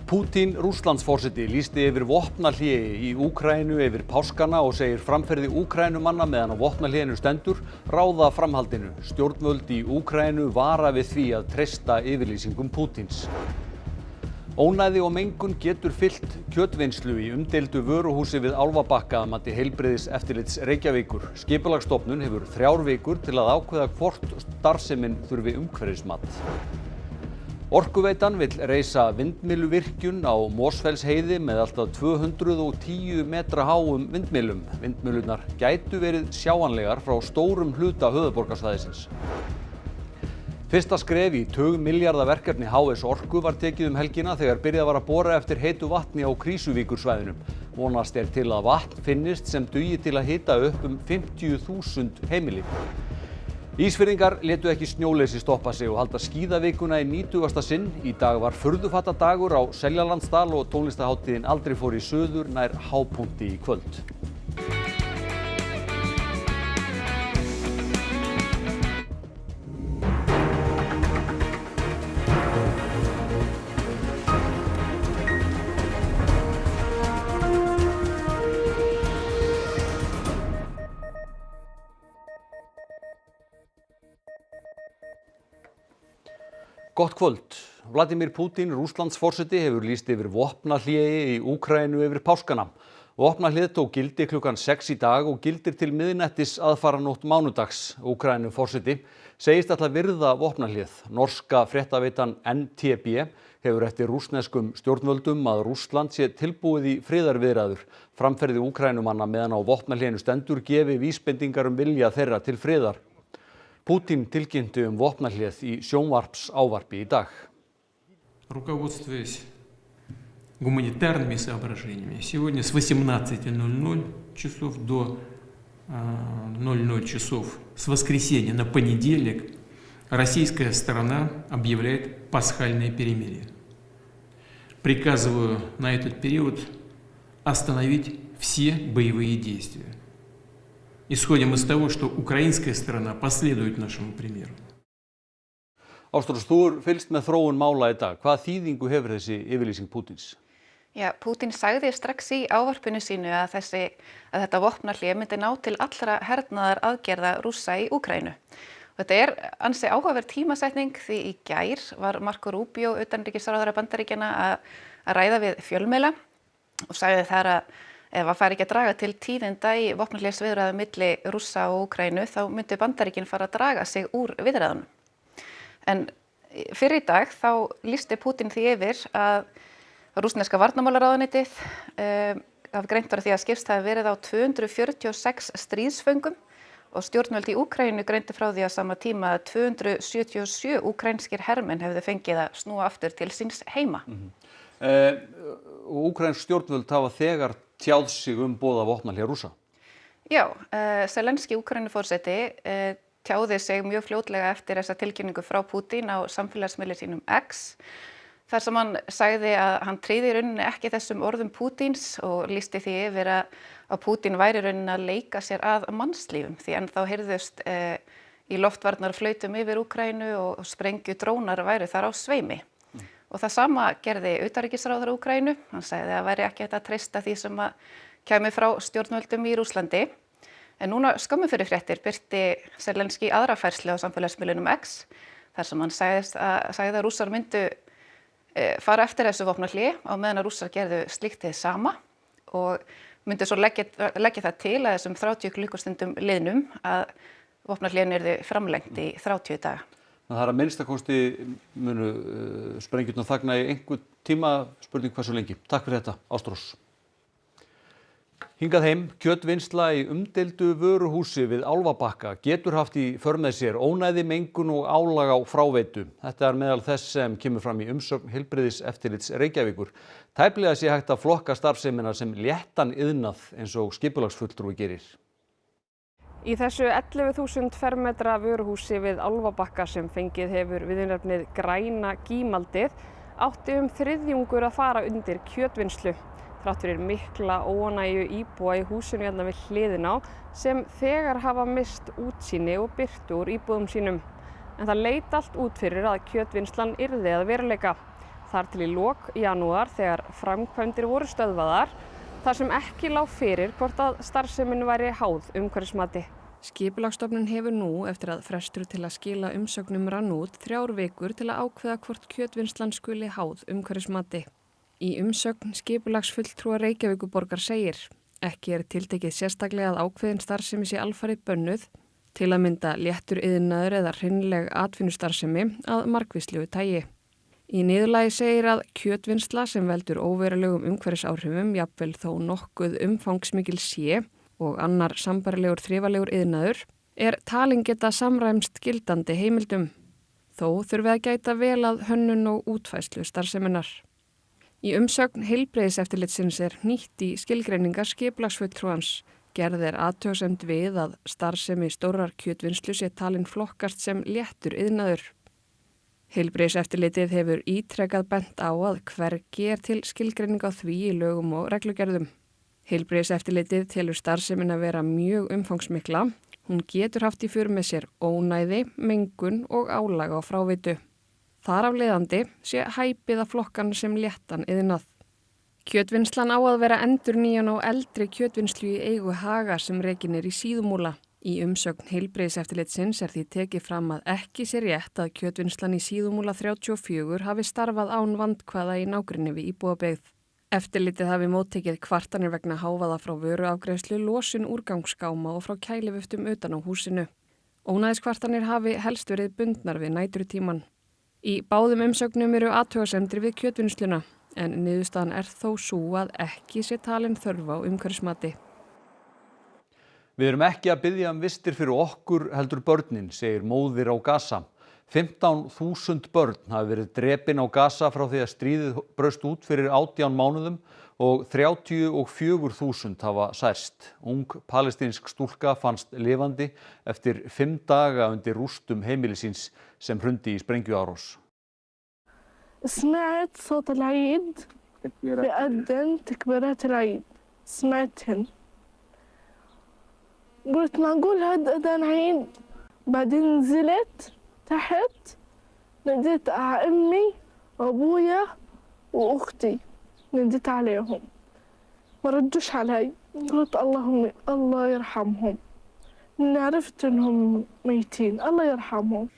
Pútín Rússlandsforseti lýsti yfir vopnahléi í Úkraínu yfir páskana og segir framferði Úkraínumanna meðan á vopnahléinu stendur ráða framhaldinu. Stjórnvöld í Úkraínu vara við því að treysta yfirlýsingum Pútíns. Ónæði og mengun getur fylgt kjötvinnslu í umdeildu vöruhúsi við Álfabakka að mati heilbrigðiseftirlits Reykjavíkur. Skipulagsstofnun hefur 3 vikur til að ákveða hvort starfsemin þurfi umhverfismat. Orkuveitan vill reisa vindmylluvirkjun á Mosfellsheiði með allt að 210 metra háum vindmyllum. Vindmyllurnar gætu verið sjáanlegar frá stórum hluta höfuðborgarsvæðisins. Fyrsta skref í tugmilljarða verkefni HS Orku var tekið helgina þegar byrjað var að bora eftir heitu vatni á Krýsuvíkursvæðinu. Vonast til að vatn finnist sem dugi til að hita upp 50.000 heimili. Ísfirðingar létu ekki snjóleysi stoppa sig og halda skíðavikuna í 90. sinn. Í dag var furðufattadagur á Seljalandsdal og tónlistarhátíðin Aldrei fór í suður nær hápunkti í kvöld. Gott kvöld. Vladimir Pútín Rússlandsforseti hefur lýst yfir vopnahléi í Úkraínu yfir páskana. Vopnahléið tók gildi klukkan 6 í dag og gildir til miðnættis aðfaranótt mánudags. Úkraínuforseti segist ætla að virða vopnahléið. Norska fréttaveitan NTB hefur eftir rússneskum stjórnvöldum að Rússland sé tilbúið í friðarviðræður. Framferði Úkraínumanna meðan á vopnahléinu stendur gefi vísbendingar vilja þeirra til friðar. Путин tilkynnti vopnahléð í sjónvarpsávarpi í dag. Руководствуясь гуманитарными соображениями, сегодня с 18:00 часов до 00 часов с воскресенья на понедельник российская сторона объявляет пасхальное перемирие. Приказываю на этот период остановить все боевые действия. Исходим из того, что украинская сторона последует нашему примеру. Ástrós, þú fylgst með þróun mála í dag. Hvaða þýðingu hefur þessi yfirlýsing Pútíns? Já, Pútín sagði strax í ávarpinu sínu að þetta vopnahlé myndi ná til allra hernaðar aðgerða Rússa í Úkraínu. Þetta ansi áhugaverð tímasetning því í gær var Marco Rubio, utanríkisráðherra Bandaríkjanna, að ræða við fjölmiðla og sagði þar að ef að fari ekki að draga til tíðinda í vopnahlésviðræðum milli Rússa og Úkraínu þá myndi Bandaríkin fara að draga sig úr viðræðunum. En fyrr í dag þá lýsti Pútín því yfir að rússneska varnarmálaráðuneytið hafi greint frá því að skipst hafi verið á 246 stríðsföngum og stjórnvöld í Úkraínu greinti frá því að sama tíma að 277 úkraínskir hermenn hefðu fengið að snúa aftur til síns heima. Úkraínsk stjórnvöld hafa þegar tjáð sig boð vopnahlé Rússa. Já, Zelenski Úkraínuforseti tjáði sig mjög fljótlega eftir þessa tilkynningu frá Pútín á samfélagsmiðli sínum X. Þar sem hann sagði að hann tryði í rauninni ekki þessum orðum Pútíns og lýsti því yfir að Pútín væri í rauninni að leika sér að mannslífum því ennþá heyrðust í loftvarnarflautum yfir Úkraínu og sprengjudrónar væru þar á sveimi. Og það sama gerði utanríkisráðherra Úkraínu. Hann sagði að væri ekki hægt að treysta því sem kæmi frá stjórnvöldum í Rússlandi. En núna skömmu fyrir fréttir birti Zelenski aðra færslu á samfélagsmiðlunum X þar sem hann sagði að Rússar myndu fara eftir þessu vopnahlé á meðan að Rússar gerðu slíkt hið sama og myndu svo leggja það til að þessum 30 klukkustundum liðnum að vopnahléinu yrði framlengt í 30 daga. Það að minnstakosti munu sprengjurnar þagna í einhvern tíma, spurning hversu lengi. Takk fyrir þetta, Ástrós. Hingað heim, kjötvinnsla í umdeildu vöruhúsi við Álfabakka getur haft í för með sér ónæði, mengun og álag á fráveitu. Þetta meðal þess sem kemur fram í umsögn heilbrigðiseftirlits Reykjavíkur. Tæplega sé hægt að flokka starfsemina sem léttan iðnað eins og skipulagsfulltrúi gerir. Í þessu 11.000 fermetra vöruhúsi við Álfabakka sem fengið hefur viðurnefnið græna gímaldið átti 1/3 að fara undir kjötvinnslu. Þrátt fyrir mikla óánægju íbúa í húsinu hérna við hliðina á sem þegar hafa mist útsýni og birtu úr íbúðum sínum. En það leit allt út fyrir að kjötvinnslan yrði að veruleika. þar til í lok janúar þegar framkvæmdir voru stöðvaðar þar sem ekki lá fyrir hvort að starfsemin væri háð umhverfismati. Skipulagsstofnun hefur nú eftir að frestur til að skila umsögnum rann út 3 vikur til að ákveða hvort kjötvinnslan skuli háð umhverfismati. Í umsögn skipulagsfulltrúa Reykjavíkurborgar segir: ekki tiltekið sérstaklega að ákveðin starfsemi sé alfarið bönnuð, til að mynda léttur iðnaður eða hreinleg atvinnustarfsemi að margvíslegu tagi. Í niðurlagi segir að kjötvinnsla sem veldur óverulegum umhverfisáhrifum, jafnvel þó nokkuð umfangsmikil sé og annar sambærilegur þrifalegur iðnaður, talin geta samræmst gildandi heimildum. Þó þurfi að gæta vel að hönnun og útfærslu starfseminnar. Í umsögn heilbrigðiseftirlitsins hnýtt í skilgreiningar skipulagsfulltrúans. Gerð athugasemd við að starfsemi stórrar kjötvinnslu sé talin flokkast sem léttur iðnaður. Heilbrigðiseftirlitið hefur ítrekað bent á að hvergi til skilgreining á því í lögum og reglugerðum. Heilbrigðiseftirlitið telur starfsemin að vera mjög umfangsmikla. Hún getur haft í för með sér ónæði, mengun og álag á fráveitu. Þar af leiðandi sé hæpið að flokkan sem léttan iðnað. Kjötvinnslan á að vera endurnýjan á eldri kjötvinnslu í eigu Haga sem rekin í Síðumúla. Í umsögn heilbrigðiseftirlitsins því tekið fram að ekki sé rétt að kjötvinnslan í Síðumúla 34 hafi starfað án vandkvæða í nágrenni við íbúabyggð. Eftirlitið hafi móttekið kvartanir vegna hávaða frá vöruafgreiðslu, losun úrgangsskáma og frá kæliviftum utan á húsinu. Ónæðiskvartanir hafi helst verið bundnar við næturtíman. Í báðum umsögnum athugasemdir við kjötvinnsluna, en niðurstaðan þó sú að ekki sé talin þörf á umhverfismati. Við erum ekki að biðja vistir fyrir okkur heldur börnin, segir móðir á Gaza. 15.000 börn hafi verið drepin á Gaza frá því að stríðið braust út fyrir 18 mánuðum og 34.000 hafa særst. Ung palestínsk stúlka fannst lifandi eftir 5 daga undir rústum heimilisins sem hrundi í sprengjuárás. سمعت صوت العيد بيأذن تكبيرات العيد سمعتهن قلت معقول هذا أذان عيد بعدين نزلت تحت ناديت على أمي وأبويا وأختي ناديت عليهم ما ردوش علي قلت الله يرحمهم عرفت إنهم ميتين الله يرحمهم.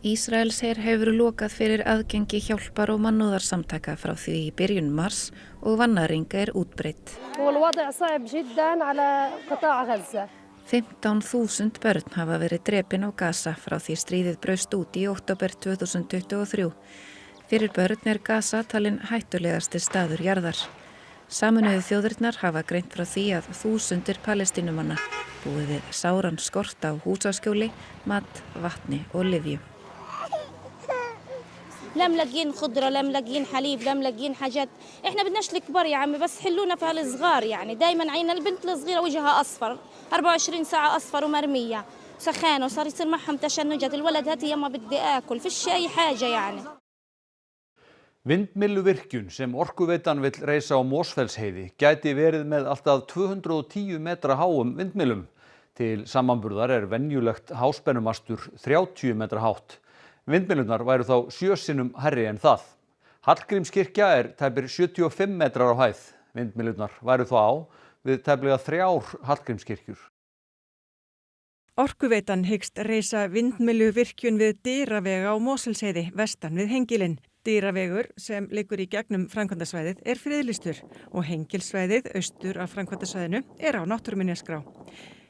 Ísraels her hefur lokað fyrir aðgengi hjálpar og mannúðarsamtaka frá því í byrjun mars og vannæring útbreidd. 15.000 börn hafa verið drepin á Gaza frá því stríðið braust út í október 2023. Fyrir börn Gaza talin hættulegasti staður jarðar. Sameinuðu þjóðirnar hafa greint frá því að þúsundir Palestínumanna búið við sáran skort á húsaskjóli, mat, vatni og lyfjum. لا ملاقيين خضرة لا ملاقيين حليب لا ملاقيين حاجات احنا بدناش الكبار يا عمي بس حلونا في هالصغار يعني دايما عينا البنت الصغيرة وجهها أصفر 24 ساعة أصفر ومرمية سخانة وصار يصير معهم تشنجات الولد هاتي يما بدي آكل فيش أي حاجة يعني. Vindmylluvirkjun sem Orkuveitan vill reisa á Mosfellsheiði gæti verið með allt að 210 metra háum vindmyllum. Til samanburðar venjulegt háspennumastur 30 metra hátt. Vindmyllunar væru þá 7 sinnum hærri en það. Hallgrímskirkja tæpir 75 metrar á hæð. Vindmyllunar væru þá á við tæplega 3 Hallgrímskirkjur. Orkuveitan hyggst reisa vindmylluvirkjun við Dyravega á Mosfellsheiði vestan við Hengilinn. Dyravegur sem liggur í gegnum framkvæmdasvæðið friðlýstur og Hengilssvæðið austur af framkvæmdasvæðinu á náttúruminjaskrá.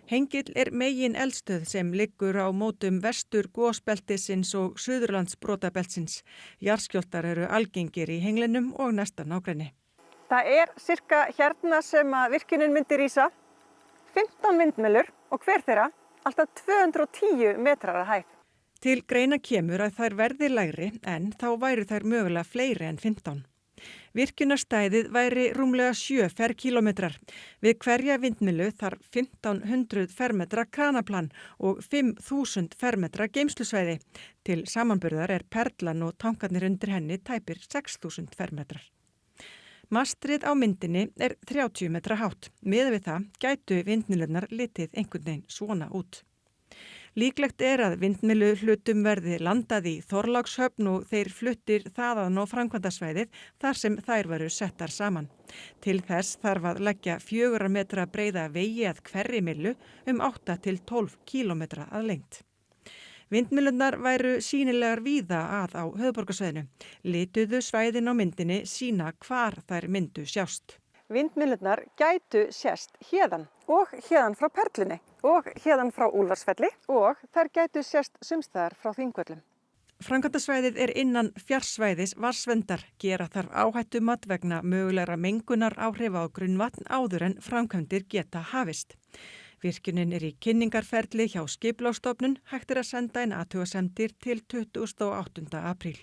Hengill megin eldstöð sem liggur á mótum vestur gosbeltisins og suðurlandsbrotabeltsins. Jarðskjálftar algengir í henglinum og næsta nágrenni. Það sirka hérna sem að virkjunin myndi rísa 15 vindmyllur og hver þeirra alltaf 210 metrar að hæð. Til greina kemur að þær verði lægri en þá væru þær mögulega fleiri en 15. Virkjunarstæðið væri rúmlega 7 ferkílómetrar. Við hverja vindmyllu þarf 1500 fermetra kranaplan og 5000 fermetra geymslusvæði. Til samanburðar perlan og tankarnir undir henni tæpir 6000 fermetrar. Mastrið á myndinni 30 metra hátt. Miðað við það gætu vindmyllunar litið einhvern veginn svona út. Líklegt að vindmylluhlutum verði landað í Þorlákshöfn og þeir fluttir þaðan á framkvæmdasvæðið þar sem þær veru settar saman. Til þess þarf að leggja 4 metra breiða vegi að hverri myllu 8 til 12 kílómetra að lengd. Vindmyllunar væru sýnilegar víða á höfuðborgarsvæðinu. Lituðu svæðin á myndinni sýna hvar þær myndu sjást. Vindmyllunar gætu sést héðan og héðan frá Perlunni og héðan frá Úlfarsfelli og þær gætu sést sumstaðar frá Þingvöllum. Framkvæmdasvæðið innan fjarsvæðis vatnsverndar. Gera þarf áhættumat vegna mögulegra mengunar áhrifa á grunnvatn áður en framkvæmdir geta hafist. Virkjunin í kynningarferli hjá Skipulagsstofnun, hægt að senda inn athugasemdir til 28. apríl.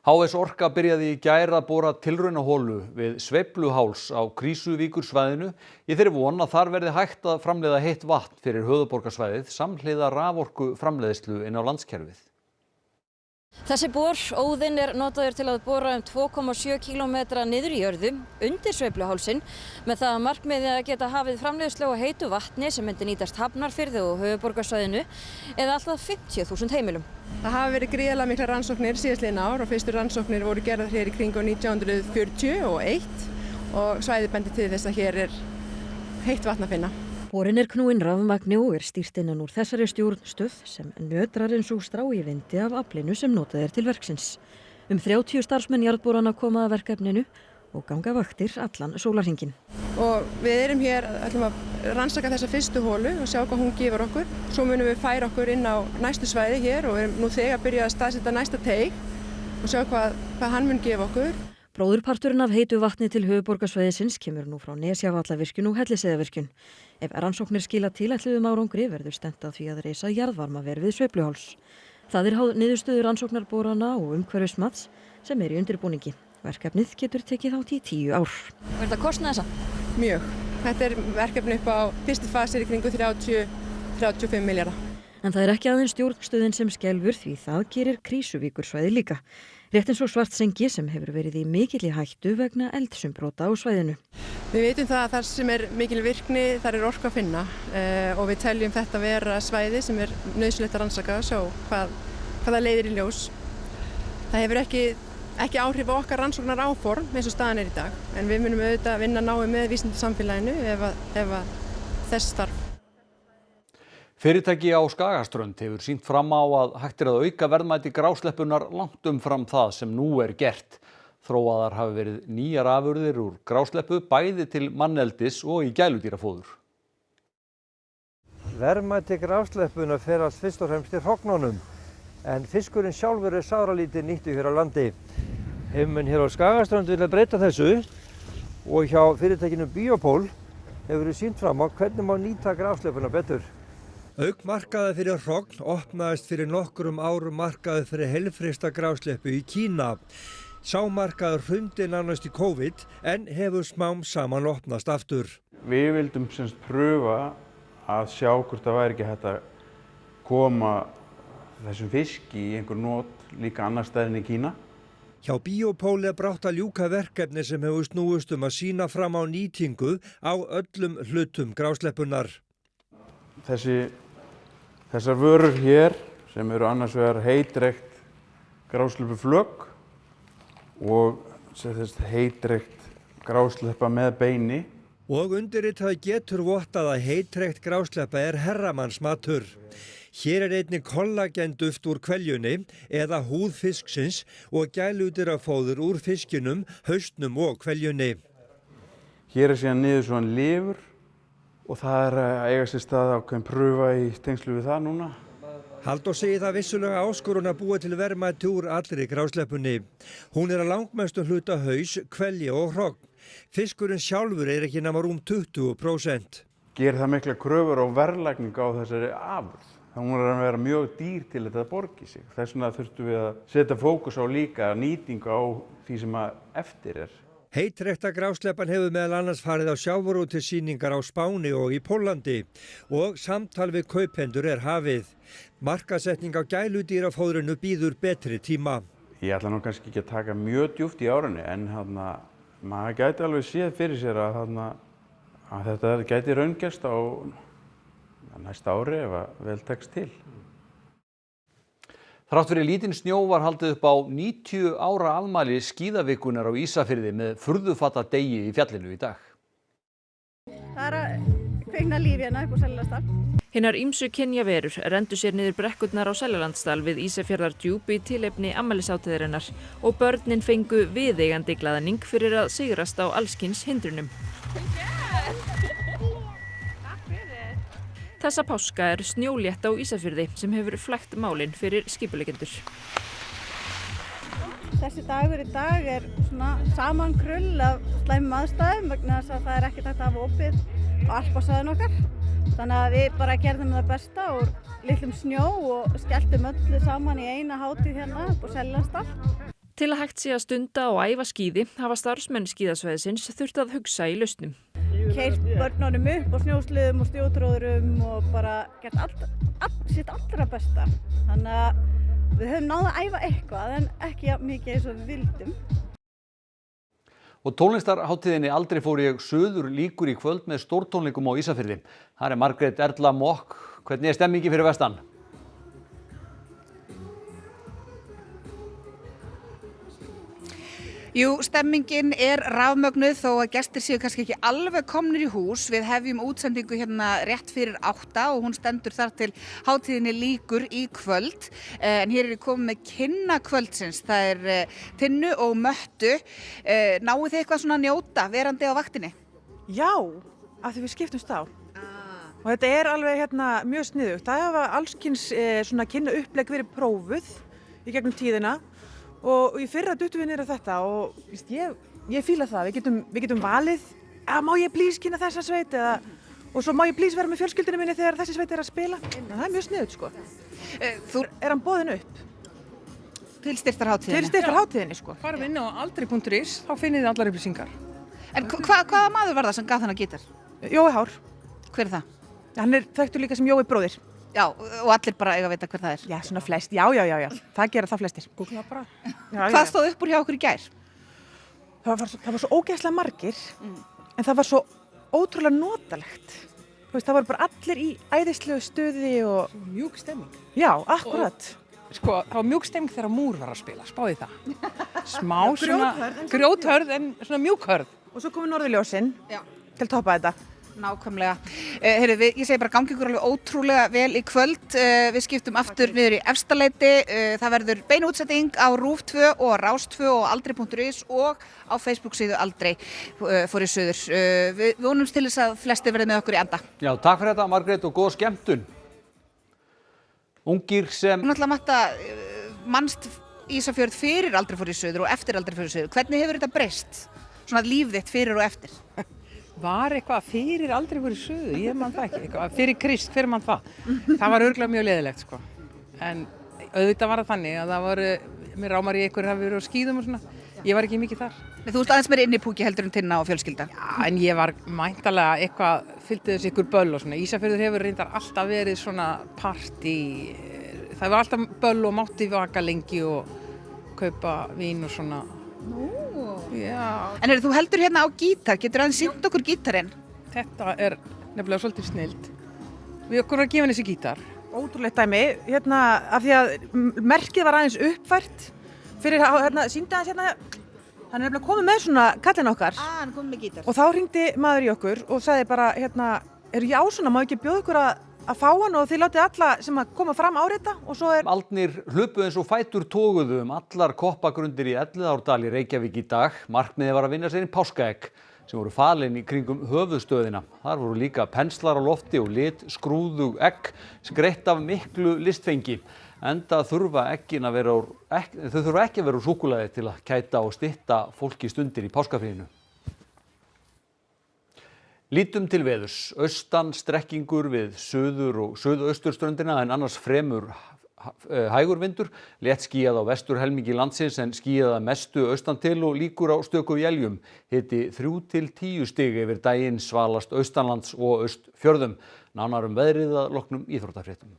HS Orka byrjaði í gær að bora tilraunaholu við Sveifluháls á Krýsuvíkursvæðinu í þeirri von að þar verði hægt að framleiða heitt vatn fyrir höfuðborgarsvæðið samhliða raforkuframleiðslu inn á landskerfið. Þessi bor, Óðinn, notaður til að bora 2,7 kílómetra niður í jörðu undir Sveifluhálsinn með það að markmiði að geta hafið framleiðslu á heitu vatni sem myndi nýtast Hafnarfirði og höfuðborgarsvæðinu eða alltaf 50.000 heimilum. Það hafa verið gríðarlega miklar rannsóknir síðastliðin ár og fyrstu rannsóknir voru gerðar hér í kringum 1941 og svæðið bendir til þess að hér heitt vatn að finna. Borinn knúinn rafmagni og stýrt innan úr þessari stjórnstöð sem nötrar eins og strá í vindi af aflinu sem notað til verksins. 30 starfsmenn jarðborana koma að verkefninu og ganga vaktir allan sólarhringinn. Og við hér, ætlum að rannsaka þessa fyrstu holu og sjá hvað hún gefur okkur. Svo munum við færa okkur inn á næstu svæði hér og erum nú þegar að byrja að staðsetja næsta teig og sjá hvað hann mun gefa okkur. Bróðurparturinn af heitu vatni til höfuðborgarsvæðisins kemur nú frá Nesjavallavirkjun og Hellisheiðarvirkjun. Ef rannsóknir skila tilætluðum árangri verður stefnt að því að reisa jarðvarmaver við Sveifluháls. Það háð niðurstöður rannsóknarborana og umhverfismats sem í undirbúningi. Verkefnið getur tekið þátt í 10 ár. Verður þetta kostnað þessa? Mjög. Þetta verkefni upp á fyrstu fasir í kringu 30-35 milljarða. En það ekki aðeins stjórnstöðin sem skelfur því það gerir Krýsuvíkursvæði líka. Rétt eins og Svartsengi sem hefur verið í mikilli hættu vegna eldsumbrota á svæðinu. Við vitum það að þar sem mikil virkni, þar orku að finna og við teljum þetta vera svæði sem nauðsynlegt að rannsaka og sjá hvað það leiðir í ljós. Það hefur ekki áhrif á okkar rannsóknar áform eins og staðan í dag, en við munum auðvitað vinna náið með vísindasamfélaginu ef þess þarf. Fyrirtæki á Skagaströnd hefur sýnt fram á að hægt að auka verðmæti grásleppunnar langt umfram það sem nú gert. Þróaðar hafi verið nýjar afurðir úr grásleppu bæði til manneldis og í gæludýrafóður. Verðmæti grásleppunnar fer allt fyrst og fremst í hrognunum, en fiskurinn sjálfur sáralítið nýttur hér á landi. Heimamenn hér á Skagaströnd vilja breyta þessu og hjá fyrirtækinu Biopol hefur verið sýnt fram á hvernig má nýta grásleppuna betur. Auk markaði fyrir hrogn opnaðist fyrir nokkrum árum markaði fyrir heilfrysta grásleppu í Kína. Sá markaður hrundi nánast í COVID en hefur smám saman opnast aftur. Við vildum pröfa að sjá hvort það væri ekki hægt að koma þessum fiski í einhver not líka annar staðar en í Kína. Hjá Biopol brátt að ljúka verkefni sem hefur snúist að sýna fram á nýtingu á öllum hlutum grásleppunnar. Þessar vörur hér sem eru annars vegar heitreikt grásleppuflök og heitreikt grásleppa með beini. Og undirritað getur vottað að heitreikt grásleppa herramannsmatur. Hér einnig kollagenduft úr hveljunni eða húð fisksins og gæludýrafóður úr fiskinum, hausnum og hveljunni. Hér síðan niður svona lifur og það að eiga sér stað ákveðin pröfa í tengslu við það núna. Halldór segir það vissulega áskorun að búa til verðmæti úr allri grásleppunni. Hún að langmestum hluta haus, hvelja og hrogn. Fiskurinn sjálfur ekki nema rúm 20%. Gerir það mikla kröfur á verðlagningu á þessari afurð. Það að vera mjög dýr til þetta borgi sig. Þess vegna þurftum við að setja fókus á líka nýtingu á því sem eftir Heitreikta grásleppan hefur meðal annars farið á sjávarútvegssýningar á Spáni og í Póllandi og samtal við kaupendur hafið. Markaðssetning á gæludýrafóðrinu býður betri tíma. Ég ætla nú kannski ekki að taka mjög djúpt í árunni en maður gæti alveg séð fyrir sér að þetta gæti raungerst á næsta ári ef að vel tekst til. Þrátt fyrir lítinn snjó var haldið upp á 90 ára afmæli skíðavikunar á Ísafirði með furðufata degi í fjallinu í dag. Það er að kvikna líf hérna upp á Seljalandsdal. Hinnar ýmsu kynjaverur renndu sér niður brekkurnar á Seljalandsdal við Ísafjarðardjúp í tilefni afmælishátíðarinnar og börnin fengu viðeigandi glaðning fyrir að sigrast á allskyns hindrunum. Þessa páska er snjólétt á Ísafirði sem hefur flækt málin fyrir skipuleggjendur. Þessi dagur í dag er svona samankrull af slæmum aðstæðum vegna þess að það er ekkert hægt að hafa opið á alpasvæðinu okkar. Þannig að við bara gerðum það besta úr litlum snjó og skelltum öllu saman í eina hátíð hérna upp á Seljalandsdal. Til að hægt sé að stunda og æfa skíði hafa starfsmenn skíðasvæðisins þurft að hugsa í lausnum. Keyrt börnunum upp á snjósliðum og snjótróðurum og bara gert sitt allra besta. Þannig að við höfum náð að æfa eitthvað en ekki mikið eins og við vildum. Og tónlistarhátíðinni Aldrei fór ég suður lýkur í kvöld með stórtónleikum á Ísafirði. Þar er Margrét Erla Mokk. Hvernig er stemmingi fyrir vestan? Jú, stemmingin er rafmögnuð þó að gestir séu kannski ekki alveg komnir í hús. Við hefjum útsendingu hérna rétt fyrir 8 og hún stendur þar til hátíðinni lýkur í kvöld. En hér er við komið með kynna kvöldsins. Það er Tinnu og Möttu. Náið þið eitthvað svona að njóta verandi á vaktinni? Já, af því við skiptumst á. Og þetta er alveg mjög sniðugt. Það hafa allskyns svona kynna upplegg verið prófuð í gegnum tíðina. Og í fyrra duttum við niður á þetta og ég fíla það. Við getum valið, má ég plís kynna þessa sveit og svo má ég plís vera með fjölskyldunni minni þegar þessi sveit er að spila. Það er mjög sniðugt sko. Er hann boðinn upp? Til styrktarhátíðinni? Til styrktarhátíðinni sko. Farið inn á aldrei.is, þá finnið þið allar upplýsingar. En hvaða maður var það sem gaf þennan gítar? Jói Hár. Hver er það? Hann er þekktur líka sem Jói bróðir. Já, og allir bara eiga að vita hver það er? Já, svona flest, já. Það gera það flestir. Googla bara. Hvað stóð upp úr hjá okkur í gær? Það var svo ógeðslega margir, en það var svo ótrúlega notalegt. Það var bara allir í æðislegu stuði og... Mjúk stemming. Já, akkurat. Sko, það var mjúk stemming þegar Múr var að spila, spáði það. Smá svona... Grjóthörð en svona mjúkhörð. Og svo komið Norðurljósin til að toppa þetta. Nákvæmlega. Ég segi bara gangi ykkur alveg ótrúlega vel í kvöld. Við skiptum aftur niður í Efstaleiti. Það verður bein útsending á RÚV 2 og Rás 2 og aldrei.is og á Facebook síðu Aldrei fór ég suður. Við vonumst til þess að flestir verði með okkur í enda. Já, takk fyrir þetta Margrét og góða skemmtun. Ungir sem... Náttúrulega Matta, manst Ísafjörð fyrir Aldrei fór ég suður og eftir Aldrei fór ég suður. Hvernig hefur þetta breyst? Svona líf þitt fyrir og eftir? Var eitthvað fyrir Aldrei fór ég suður? Ég man það ekki. Eitthvað fyrir Krist, hver man það? Það var örugglega mjög leiðilegt sko. En auðvitað var það þannig að það var, mér rámar í einhver hafi verið á skíðum og svona. Ég var ekki mikið þar. Þú veist aðeins meira inn í púki heldur en Tinna og fjölskylda. Já, en ég var mæntalega eitthvað, fylgdi þessi ykkur böll og svona. Ísafjörður hefur reyndar alltaf verið svona partí. Það var alltaf böll og mátti vaka lengi og kaupa vín og svona. Já. En þú heldur hérna á gítar, getur aðeins sýnt okkur gítarinn? Þetta er nefnilega svolítið snild. Við okkur var að gefa henni þessi gítar. Ótrúlegt dæmi, af því að merkið var aðeins uppfært fyrir sýndi aðeins hann er nefnilega komið með svona kallinn okkar. Hann er komið með gítar. Og þá hringdi maður í okkur og sagði bara, er ég á svona, má ekki bjóða ykkur að fá hann og þið látið alla sem að koma fram árita og svo er... Aldnir hlupu eins og fætur toguðu allar koppagrundir í Elliðaárdal í Reykjavík í dag. Markmiðið var að vinna sér inn páskaegg sem voru falin í kringum höfuðstöðina. Þar voru líka penslar á lofti og skrúðug egg skreytt af miklu listfengi. Enda þurfa ekki að vera úr súkkulaði til að kæta og stytta fólki stundir í páskafríinu. Lítum til veðurs. Austan strekkingur við suður- og suðausturströndina en annars fremur hægur vindur. Létt skýjað á vesturhelmingi landsins en skýjað að mestu austan til og líkur á stöku éljum. Hiti 3 til 10 stig yfir daginn, svalast austanlands og austfjörðum. Nánar veðrið að loknum íþróttafréttum.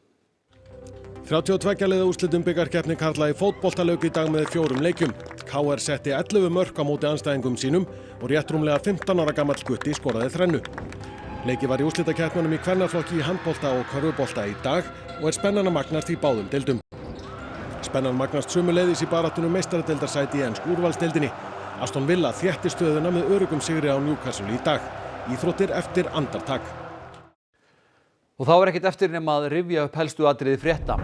32 liða úrslitum bikarkeppni karla í fótbolta lauk í dag með 4 leikjum. KR setti 11 mörk á móti andstæðingum sínum og rétt rúmlega 15 ára gamall gutti skoraði þrennu. Leikið var í úrslitakeppnunum í kvennaflokki í handbolta og körfubolta í dag og spennan að magnast í báðum deildum. Spennan magnast sömuleiðis í baráttunum meistaradeildarsæti í ensku úrvalsdeildinni. Aston Villa þétti stöðuna með öruggum sigri á Newcastle í dag. Íþróttir eftir andartak. Og þá ekkert eftir nema að rifja upp helstu atriði frétta.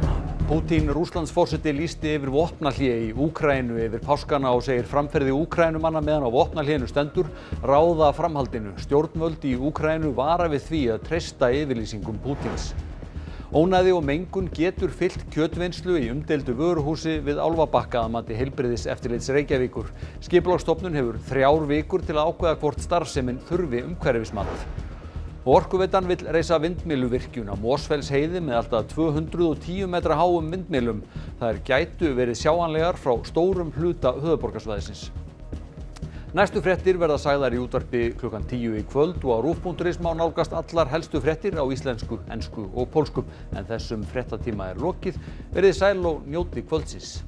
Pútín Rússlandsforseti lýsti yfir vopnahlé í Úkraínu yfir páskana og segir framferði Úkraínumanna meðan á vopnahlénu stendur ráða framhaldinu. Stjórnvöld í Úkraínu vara við því að treysta yfirlýsingum Pútíns. Ónæði og mengun getur fylgt kjötvinnslu í umdeildu vöruhúsi við Álfabakka að mati heilbrigðiseftirlits Reykjavíkur. Skipulagsstofnun hefur 3 vikur til að ákveða hvort starfsemin þurfi umhverfismat. Orkuveitan vill reisa vindmylluvirkjun á Mosfellsheiði með allt að 210 metra háum vindmyllum. Þær gætu verið sjáanlegar frá stórum hluta höfuðborgarsvæðisins. Næstu fréttir verða sagðar í útvarpi klukkan 10 í kvöld og á rúv.is má nálgast allar helstu fréttir á íslensku, ensku og pólsku. En þessum fréttatíma lokið. Verið sæl og njótið kvöldsins.